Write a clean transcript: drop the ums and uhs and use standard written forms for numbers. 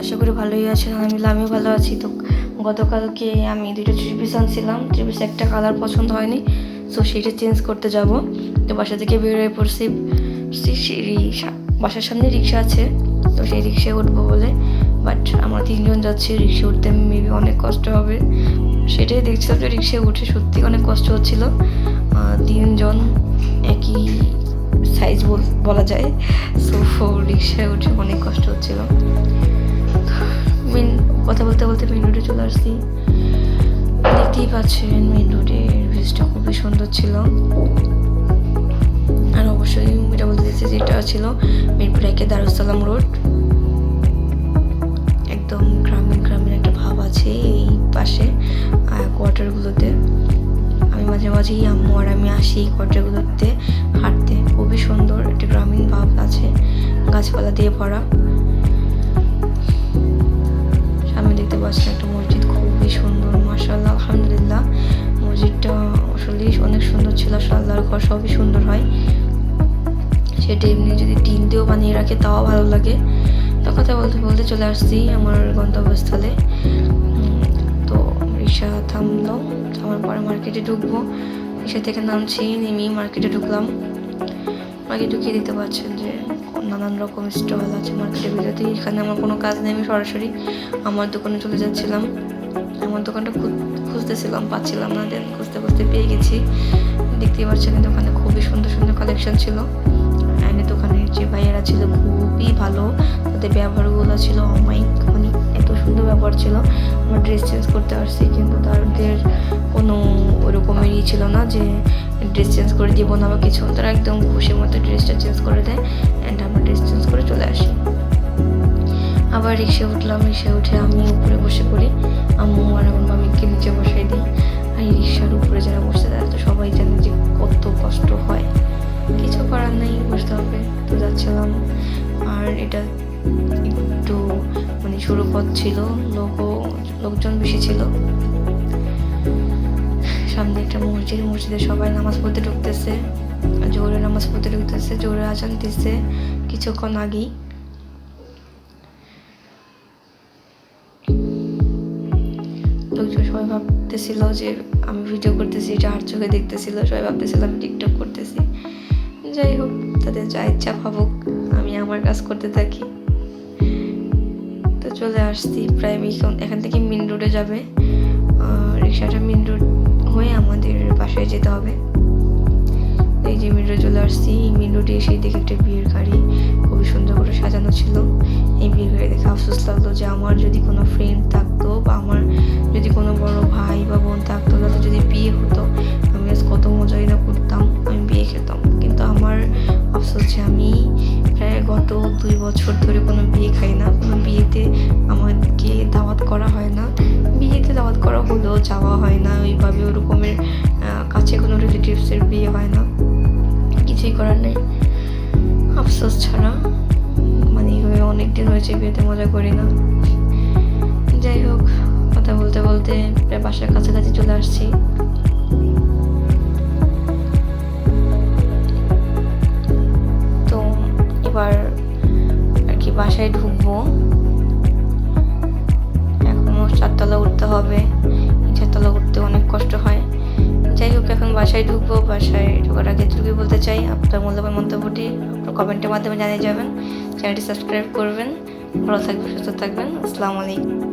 আশা করি ভালোই আছেন। আলহামদুলিল্লাহ আমিও ভালো আছি। তো গতকালকে আমি দুটো থ্রি পিস আনছিলাম, থ্রি পিস একটা কালার পছন্দ হয়নি, সো সেটা চেঞ্জ করতে যাব। তো বাসা থেকে বের হয়ে পড়ছি, বাসার সামনে রিক্সা আছে, তো সেই রিক্সায় উঠবো বলে। বাট আমরা 3 জন যাচ্ছি, রিক্সা উঠতে মেবি অনেক কষ্ট হবে। সেটাই দেখছিলাম যে রিক্সায় উঠে সত্যি অনেক কষ্ট হচ্ছিল। 3 জন একই সাইজ বলা যায়, সো রিক্সায় উঠে অনেক কষ্ট হচ্ছিল। কথা বলতে বলতে মেন রোডে চলে আসছি। দেখতেই পাচ্ছেন মেন রোডের ভিউজটা খুবই সুন্দর ছিল। আর অবশ্যই এটা বলতে চাইছি যে এটা ছিল মিরপুর 1 দারুসালাম রোড। একদম গ্রামীণ গ্রামীণ একটা ভাব আছে এই পাশে কোয়ার্টারগুলোতে। আমি মাঝে মাঝেই আম্মু আর আমি আসি কোয়ার্টারগুলোতে হাঁটতে। খুবই সুন্দর একটা গ্রামীণ ভাব আছে, গাছপালা দিয়ে ভরা। সামনে দেখতে পাচ্ছেন একটা মসজিদ, খুবই সুন্দর মাশাআল্লাহ আলহামদুলিল্লাহ। মসজিদটা আসলেই অনেক সুন্দর ছিল। আল্লাহর ঘর সবই সুন্দর হয়, সেটা এমনি যদি টিন দিয়েও বানিয়ে রাখে তাও ভালো লাগে। তো কথা বলতে বলতে চলে আসছি আমার গন্তব্যস্থলে। তো রিক্সা থামলো, থামার পরে মার্কেটে ঢুকবো। রিক্সা থেকে নামছি, নেমেই মার্কেটে ঢুকলাম। মার্কেটে ঢুকিয়ে দিতে পারছেন যে নানান রকম স্টল আছে মার্কেটের ভিতরে। এখানে আমার কোনো কাজ নেই, আমি সরাসরি আমার দোকানে চলে যাচ্ছিলাম। আমার দোকানটা খুঁজতেছিলাম, পাচ্ছিলাম না, দেন খুঁজতে খুঁজতে পেয়ে গেছি। দেখতেই পাচ্ছেন দোকানে খুবই সুন্দর সুন্দর কালেকশন ছিল। দোকানের যে ভাইয়েরা ছিল খুবই ভালো, তাদের ব্যবহারগুলো ছিল অমায়িক, মানে এত সুন্দর ব্যবহার ছিল। আমার ড্রেস চেঞ্জ করতে পারছি, কিন্তু তাদের কোনো ওরকমেরই ছিল না যে ড্রেস চেঞ্জ করে দিব না বা কিছু। তারা একদম খুশি মতো ড্রেসটা চেঞ্জ করে দেয় অ্যান্ড আমরা ড্রেস চেঞ্জ করে চলে আসি। আবার রিক্সা উঠলাম, রিক্সা উঠে আমি উপরে বসে পড়ি, আম্মু আর আমার মামিকে নিচে বসাই দিই। আর এই রিক্সার উপরে যারা বসে তারা তো সবাই জানে যে কত কষ্ট হয়, কিছু করার নেই, বুঝতে হবে। তো যাচ্ছিলাম, আর এটা একটু মানে সরু পথ ছিল, লোকজন বেশি ছিল। সামনে একটা মসজিদে সবাই নামাজ পড়তে ঢুকতেছে, জোরে নামাজ পড়তে ঢুকতেছে, জোরে আজান দিচ্ছে কিছুক্ষণ আগেই। লোকজন সবাই ভাবতেছিল যে আমি ভিডিও করতেছি, এটা আর চোখে দেখতেছিল, সবাই ভাবতেছিল আমি টিকটক করতেছি। যাই হোক, তাদের যা ইচ্ছা ভাবুক, আমি আমার কাজ করতে থাকি। তো চলে আসছি প্রায় এখান থেকে মেন রোডে যাবে। রিক্সাটা মেন রোড হয়ে আমাদের বাসায় যেতে হবে। এই যে মেন রোডে চলে আসছি। মেন রোডে এসে দেখে একটা বিয়ের গাড়ি খুবই সুন্দর করে সাজানো ছিল। এই বিয়ের গাড়ি দেখে আফসোস লাগলো যে আমার যদি কোনো ফ্রেন্ড থাকতো বা আমার যদি কোনো বড় ভাই বা বোন থাকতো, তাদের যদি বিয়ে হতো, আমি আজ কত মজাই না করতাম, আমি বিয়ে খেতাম। কিন্তু আমার আফসোস যে আমি প্রায় গত 2 বছর ধরে কোনো বিয়ে খাই না, কোনো বিয়েতে আমাকে দাওয়াত করা হয় না। বিয়েতে দাওয়াত করা হলেও যাওয়া হয় না ওইভাবে, ওরকমের কাছে কোনো রিলেটিভসের বিয়ে হয় না। কিছুই করার নেই, আফসোস ছাড়া। মানে এইভাবে অনেকদিন হয়েছে বিয়েতে মজা করি না। যাই হোক, কথা বলতে বলতে প্রায় বাসার কাছাকাছি চলে আসছি। তো এবার আর কি বাসায় ঢুকবো। এখনো 4 তলা উঠতে হবে, 4 তলা উঠতে অনেক কষ্ট হয়। যাই হোক, এখন বাসায় ঢুকবো। বাসায় ঢোকার আগে যেটুকু বলতে চাই, আপনার মূল্যবান মন্তব্যটি আপনার কমেন্টের মাধ্যমে জানিয়ে যাবেন। চ্যানেলটি সাবস্ক্রাইব করবেন। ভালো থাকবেন, সুস্থ থাকবেন। আসসালামু আলাইকুম।